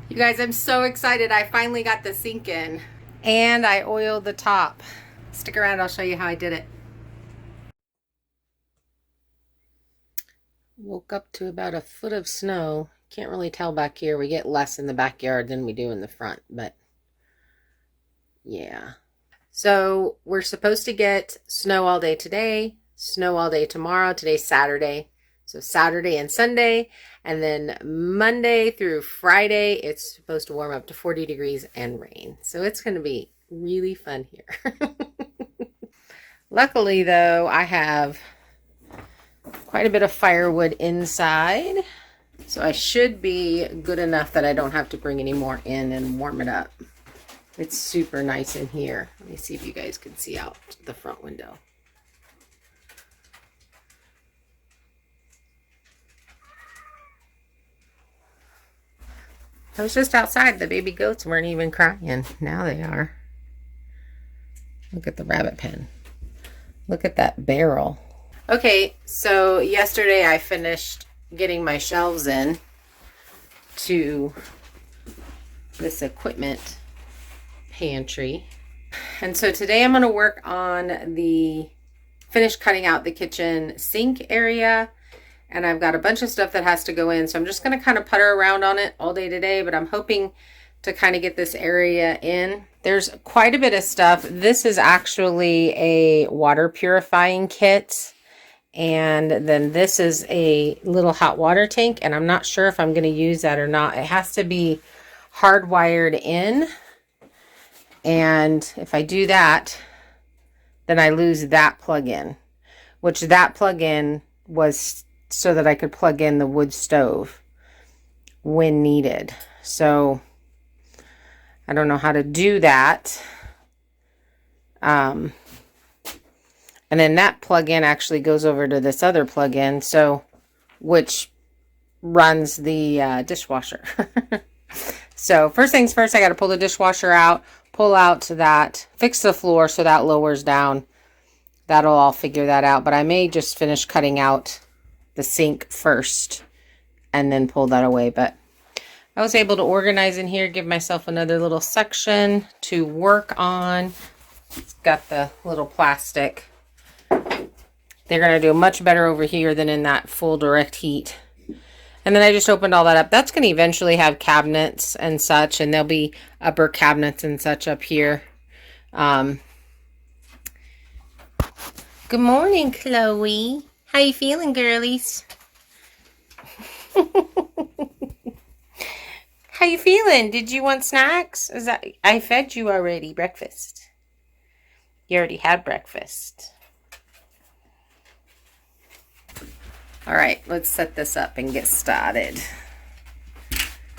You guys, I'm so excited. I finally got the sink in. And I oiled the top. Stick around, I'll show you how I did it. Woke up to about a foot of snow. Can't really tell back here. We get less in the backyard than we do in the front, but yeah. So we're supposed to get snow all day today, snow all day tomorrow. Today's Saturday. So Saturday and Sunday, and then Monday through Friday, it's supposed to warm up to 40 degrees and rain. So it's going to be really fun here. Luckily, though, I have quite a bit of firewood inside. So I should be good enough that I don't have to bring any more in and warm it up. It's super nice in here. Let me see if you guys can see out the front window. I was just outside. The baby goats weren't even crying. Now they are. Look at the rabbit pen. Look at that barrel. Okay, so yesterday I finished getting my shelves in to this equipment pantry. And so today I'm going to work on finish cutting out the kitchen sink area. And I've got a bunch of stuff that has to go in. So I'm just going to kind of putter around on it all day today. But I'm hoping to kind of get this area in. There's quite a bit of stuff. This is actually a water purifying kit. And then this is a little hot water tank. And I'm not sure if I'm going to use that or not. It has to be hardwired in. And if I do that, then I lose that plug-in. Which that plug-in was so that I could plug in the wood stove when needed. So I don't know how to do that. And then that plug-in actually goes over to this other plug-in, so which runs the dishwasher. So first things first, I got to pull the dishwasher out, pull out that, fix the floor so that lowers down. That'll all figure that out. But I may just finish cutting out the sink first and then pull that away. But I was able to organize in here, give myself another little section to work on. It's got the little plastic. They're going to do much better over here than in that full direct heat. And then I just opened all that up. That's going to eventually have cabinets and such, and there'll be upper cabinets and such up here. Good morning, Chloe. How you feeling, girlies? How you feeling? Did you want snacks? I fed you already breakfast. You already had breakfast. All right, let's set this up and get started.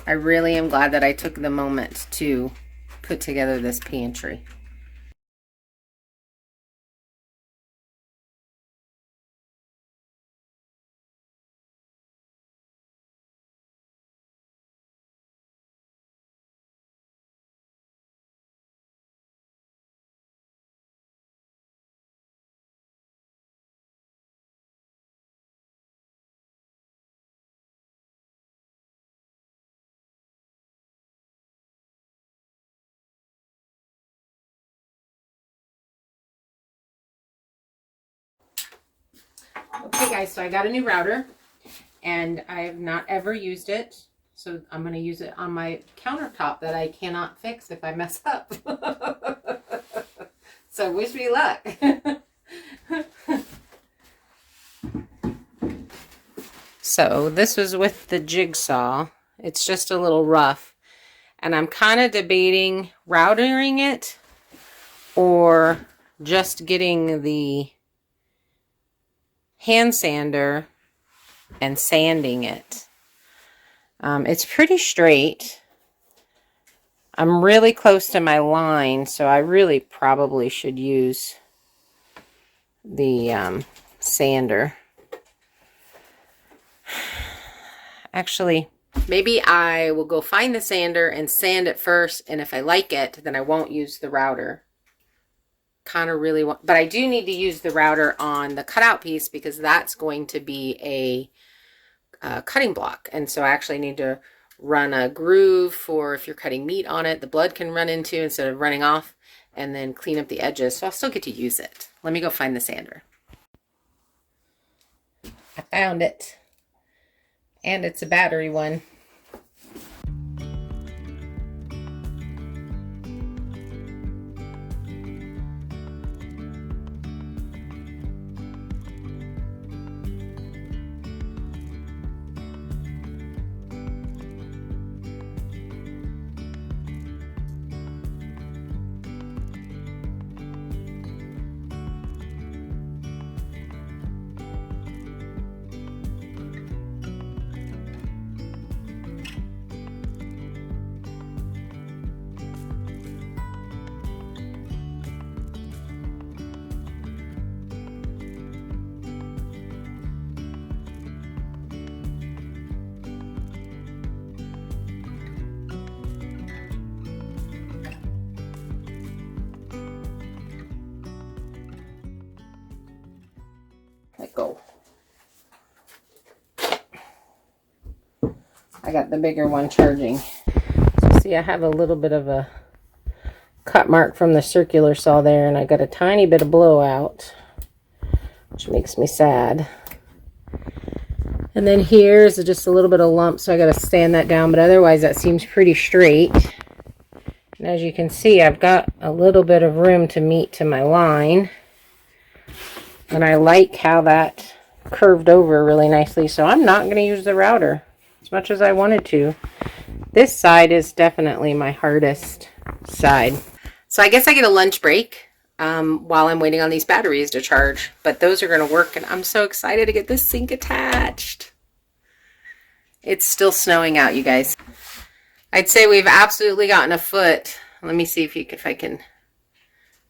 I really am glad that I took the moment to put together this pantry. Okay guys, so I got a new router and I have not ever used it. So I'm going to use it on my countertop that I cannot fix if I mess up. So wish me luck. So this was with the jigsaw. It's just a little rough. And I'm kind of debating routering it or just getting the hand sander and sanding it. It's pretty straight. I'm really close to my line, so I really probably should use the sander. Actually, maybe I will go find the sander and sand it first, and if I like it, then I won't use the router. Kind of really want, but I do need to use the router on the cutout piece because that's going to be a cutting block, and so I actually need to run a groove for if you're cutting meat on it, the blood can run into instead of running off, and then clean up the edges. So I'll still get to use it. Let me go find the sander. I found it. And it's a battery one. Let go. I got the bigger one charging. So see, I have a little bit of a cut mark from the circular saw there, and I got a tiny bit of blowout, which makes me sad. And then here's just a little bit of lump, so I got to sand that down, but otherwise that seems pretty straight. And as you can see, I've got a little bit of room to meet to my line. And I like how that curved over really nicely, so I'm not going to use the router as much as I wanted to. This side is definitely my hardest side. So I guess I get a lunch break while I'm waiting on these batteries to charge, but those are going to work, and I'm so excited to get this sink attached. It's still snowing out, you guys. I'd say we've absolutely gotten a foot. Let me see if I can.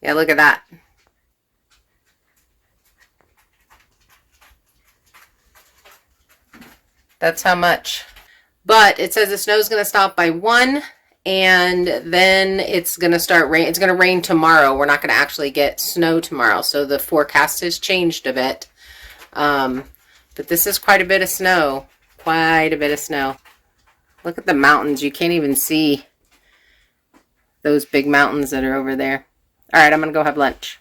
Yeah, look at that. That's how much. But it says the snow's going to stop by 1, and then it's going to start rain. It's going to rain tomorrow. We're not going to actually get snow tomorrow. So the forecast has changed a bit. But this is quite a bit of snow. Quite a bit of snow. Look at the mountains. You can't even see those big mountains that are over there. All right, I'm going to go have lunch.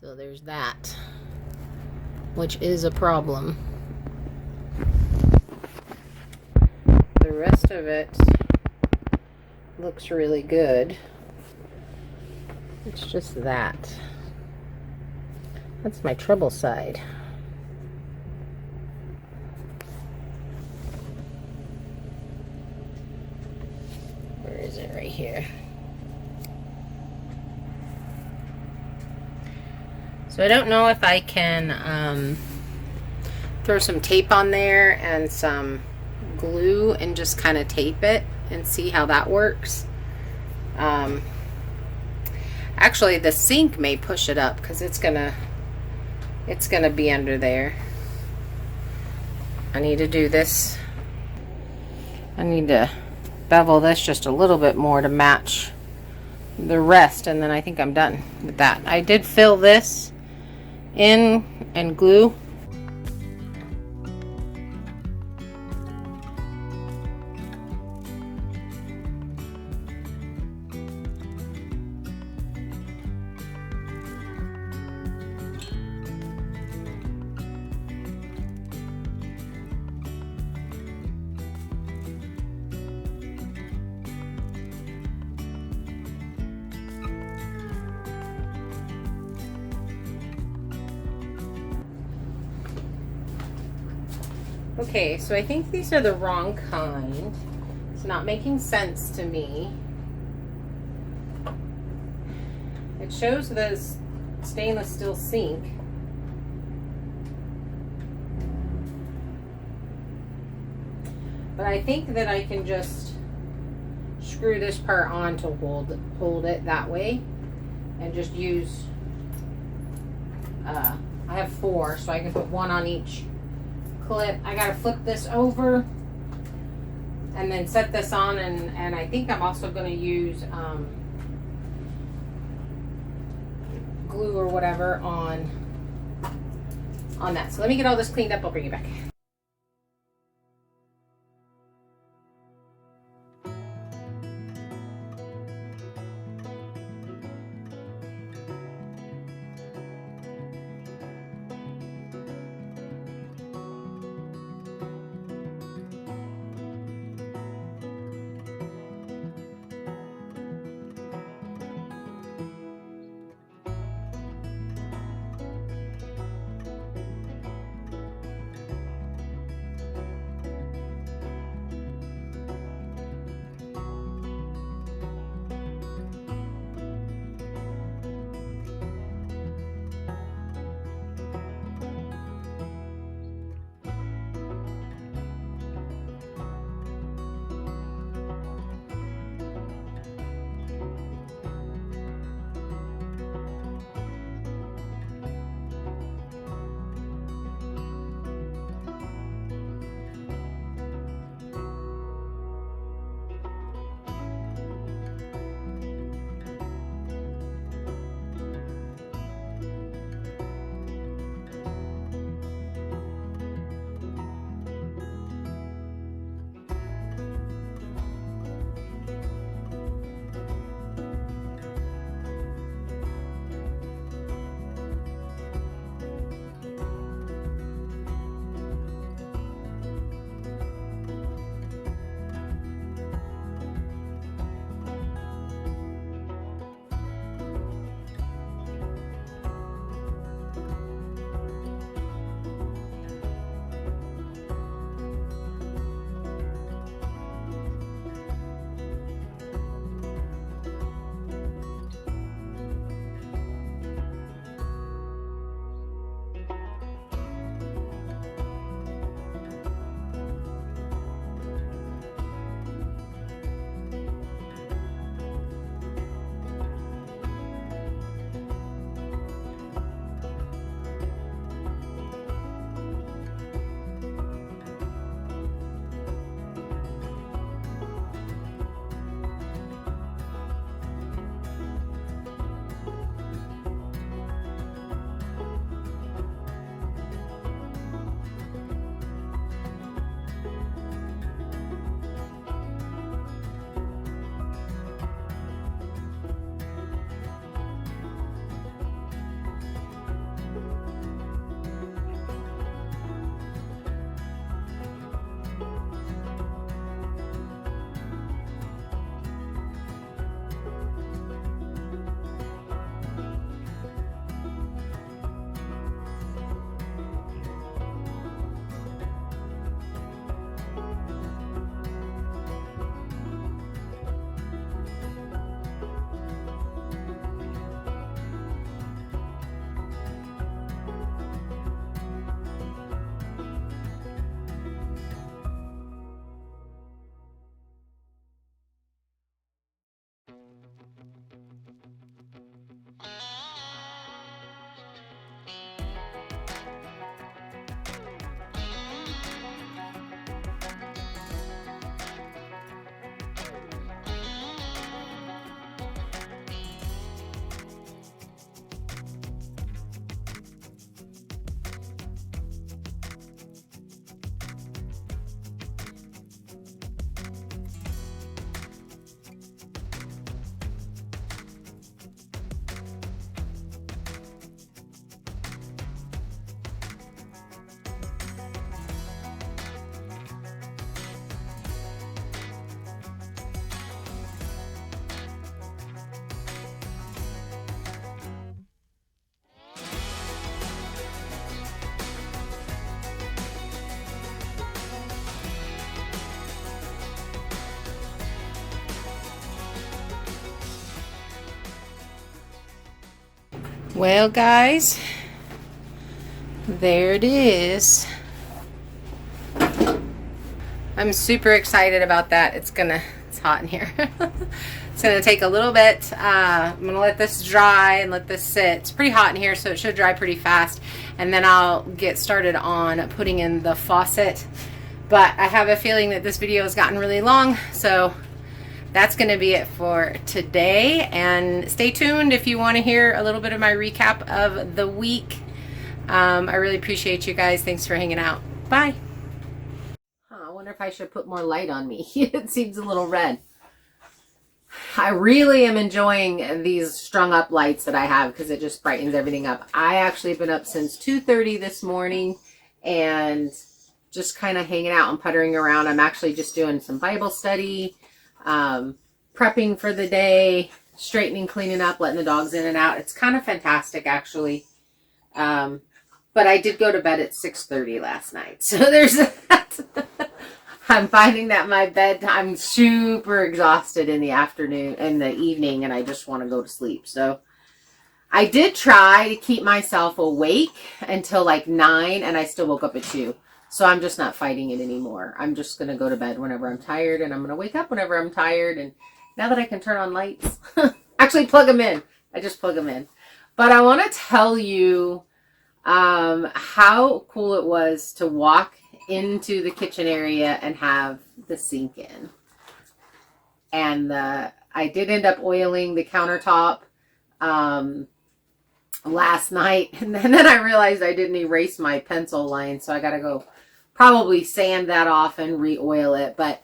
So there's that, which is a problem. The rest of it looks really good. It's just that. That's my trouble side. Where is it? Right here. So I don't know if I can throw some tape on there and some glue and just kind of tape it and see how that works. Actually, the sink may push it up because it's gonna be under there. I need to do this. I need to bevel this just a little bit more to match the rest, and then I think I'm done with that. I did fill this in and glue. Okay, so I think these are the wrong kind. It's not making sense to me. It shows the stainless steel sink. But I think that I can just screw this part on to hold it that way, and just use, I have 4, so I can put 1 on each clip. I gotta flip this over and then set this on, and I think I'm also gonna use glue or whatever on that. So let me get all this cleaned up, I'll bring you back. Well, guys, there it is. I'm super excited about that. It's hot in here. It's gonna take a little bit. I'm gonna let this dry and let this sit. It's pretty hot in here, so it should dry pretty fast. And then I'll get started on putting in the faucet. But I have a feeling that this video has gotten really long, so that's gonna be it for today. And stay tuned if you wanna hear a little bit of my recap of the week. I really appreciate you guys. Thanks for hanging out. Bye. I wonder if I should put more light on me. It seems a little red. I really am enjoying these strung up lights that I have because it just brightens everything up. I actually have been up since 2:30 this morning and just kind of hanging out and puttering around. I'm actually just doing some Bible study, prepping for the day, straightening, cleaning up, letting the dogs in and out. It's kind of fantastic, actually. But I did go to bed at 6:30 last night. So there's that. I'm finding that my bedtime, I'm super exhausted in the afternoon, in the evening, and I just want to go to sleep. So I did try to keep myself awake until like 9, and I still woke up at 2. So I'm just not fighting it anymore. I'm just going to go to bed whenever I'm tired, and I'm going to wake up whenever I'm tired. And now that I can turn on lights, actually plug them in. I just plug them in. But I want to tell you how cool it was to walk into the kitchen area and have the sink in. And I did end up oiling the countertop last night, and then I realized I didn't erase my pencil line, so I gotta go probably sand that off and re-oil it. But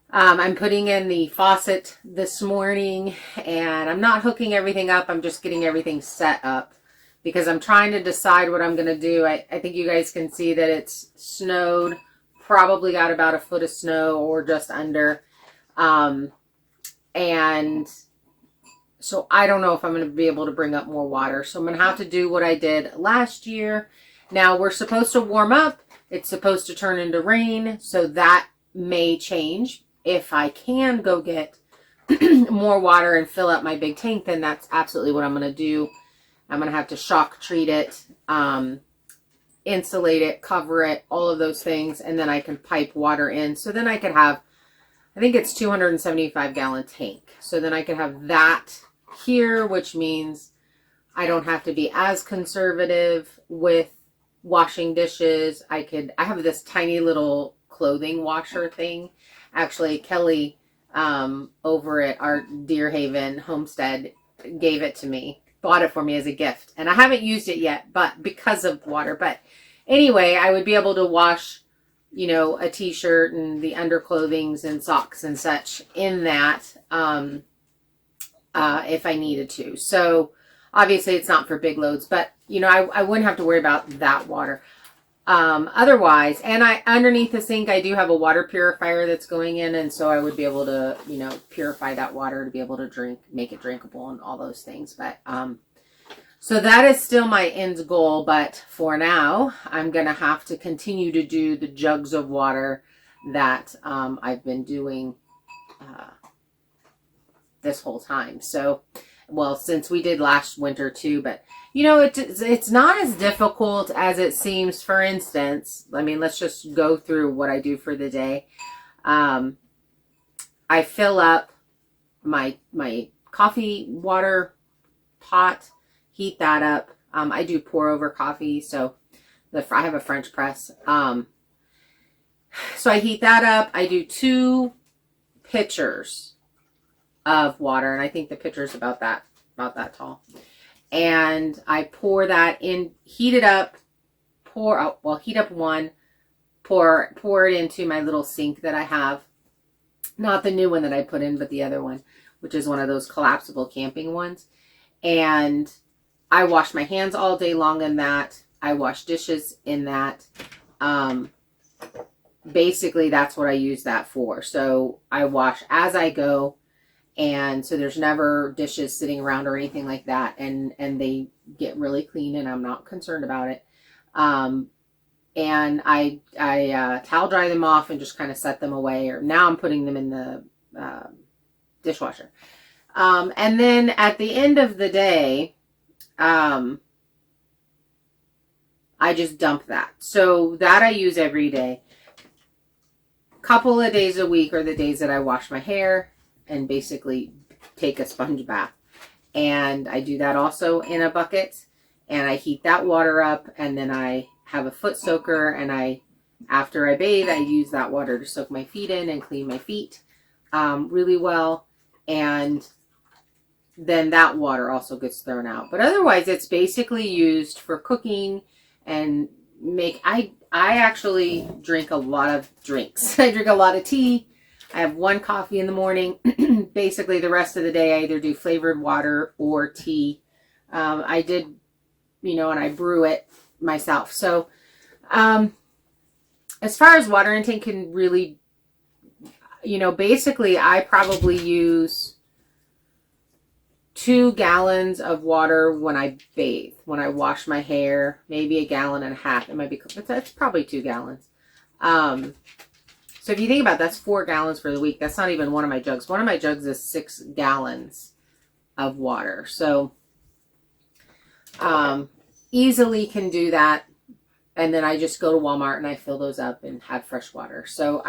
I'm putting in the faucet this morning, and I'm not hooking everything up. I'm just getting everything set up because I'm trying to decide what I'm going to do. I think you guys can see that it's snowed, probably got about a foot of snow or just under. And so I don't know if I'm going to be able to bring up more water. So I'm going to have to do what I did last year. Now we're supposed to warm up. It's supposed to turn into rain. So that may change. If I can go get more water and fill up my big tank, then that's absolutely what I'm going to do. I'm going to have to shock treat it, insulate it, cover it, all of those things, and then I can pipe water in. So then I could have, I think it's 275 gallon tank. So then I could have that here, which means I don't have to be as conservative with washing dishes. I have this tiny little clothing washer thing. Actually, Kelly over at our Deer Haven homestead gave it to me. Bought it for me as a gift, and I haven't used it yet, but because of water. But anyway, I would be able to wash, you know, a t-shirt and the underclothings and socks and such in that if I needed to. So obviously it's not for big loads, but you know, I wouldn't have to worry about that water otherwise. And underneath the sink I do have a water purifier that's going in, and so I would be able to, you know, purify that water to be able to drink, make it drinkable and all those things. But so that is still my end goal, but for now I'm gonna have to continue to do the jugs of water that I've been doing this whole time. So, well, since we did last winter too, but you know, it's not as difficult as it seems. For instance, I mean, let's just go through what I do for the day. I fill up my coffee water pot, heat that up. I do pour over coffee, so I have a French press. So I heat that up. I do 2 pitchers of water, and I think the pitcher is about that tall. And I pour that in, heat it up, heat up one, pour it into my little sink that I have. Not the new one that I put in, but the other one, which is one of those collapsible camping ones. And I wash my hands all day long in that. I wash dishes in that. Basically, that's what I use that for. So I wash as I go. And so there's never dishes sitting around or anything like that. And they get really clean, and I'm not concerned about it. And I towel dry them off and just kind of set them away. Or now I'm putting them in the dishwasher. And then at the end of the day, I just dump that. So that I use every day. Couple of days a week are the days that I wash my hair and basically take a sponge bath. And I do that also in a bucket, and I heat that water up, and then I have a foot soaker, and after I bathe, I use that water to soak my feet in and clean my feet really well. And then that water also gets thrown out. But otherwise, it's basically used for cooking and I actually drink a lot of drinks. I drink a lot of tea. I have one coffee in the morning. Basically, the rest of the day, I either do flavored water or tea. I did, and I brew it myself. So, as far as water intake can really, basically, I probably use 2 gallons of water when I bathe, when I wash my hair, maybe 1.5 gallons. It might be, but that's probably 2 gallons. So if you think about it, that's 4 gallons for the week. That's not even one of my jugs. One of my jugs is 6 gallons of water. So easily can do that. And then I just go to Walmart and I fill those up and have fresh water. So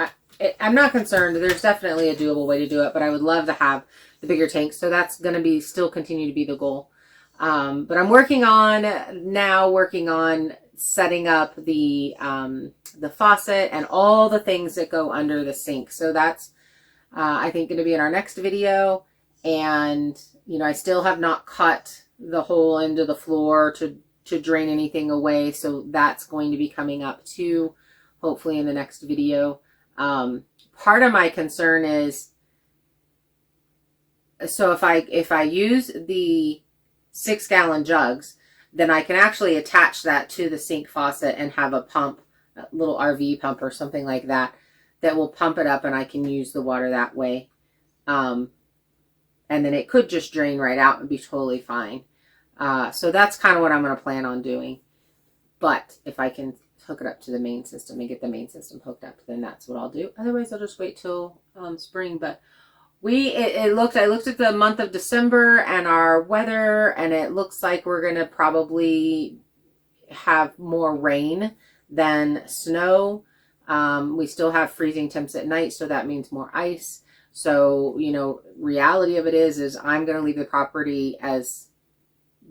I'm not concerned. There's definitely a doable way to do it, but I would love to have the bigger tank. So that's going to still continue to be the goal. But I'm working on setting up the faucet and all the things that go under the sink. So that's, I think, going to be in our next video. And, I still have not cut the hole into the floor to drain anything away. So that's going to be coming up too, hopefully in the next video. Part of my concern is, so if I use the 6 gallon jugs, then I can actually attach that to the sink faucet and have a pump, a little RV pump or something like that, that will pump it up and I can use the water that way. And then it could just drain right out and be totally fine. So that's kind of what I'm going to plan on doing. But if I can hook it up to the main system and get the main system hooked up, then that's what I'll do. Otherwise, I'll just wait till spring. But I looked at the month of December and our weather, and it looks like we're going to probably have more rain than snow. We still have freezing temps at night, so that means more ice. So, reality of it is I'm going to leave the property as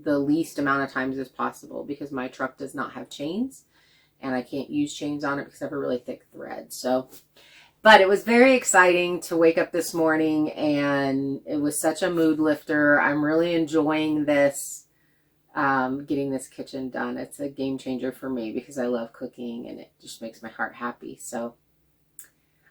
the least amount of times as possible, because my truck does not have chains and I can't use chains on it because I have a really thick thread. So, but it was very exciting to wake up this morning, and it was such a mood lifter. I'm really enjoying this, getting this kitchen done. It's a game changer for me because I love cooking and it just makes my heart happy. So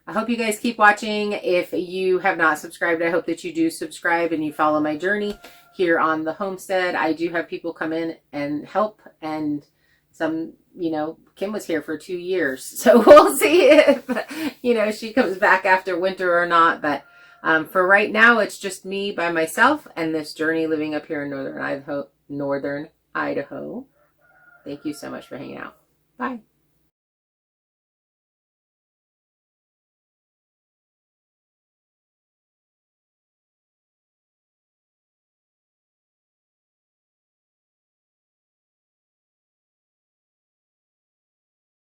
I hope you guys keep watching. If you have not subscribed, I hope that you do subscribe and you follow my journey here on the homestead. I do have people come in and help, and some, Kim was here for 2 years. So we'll see if, she comes back after winter or not. But for right now, it's just me by myself and this journey living up here in Northern Idaho. Thank you so much for hanging out. Bye.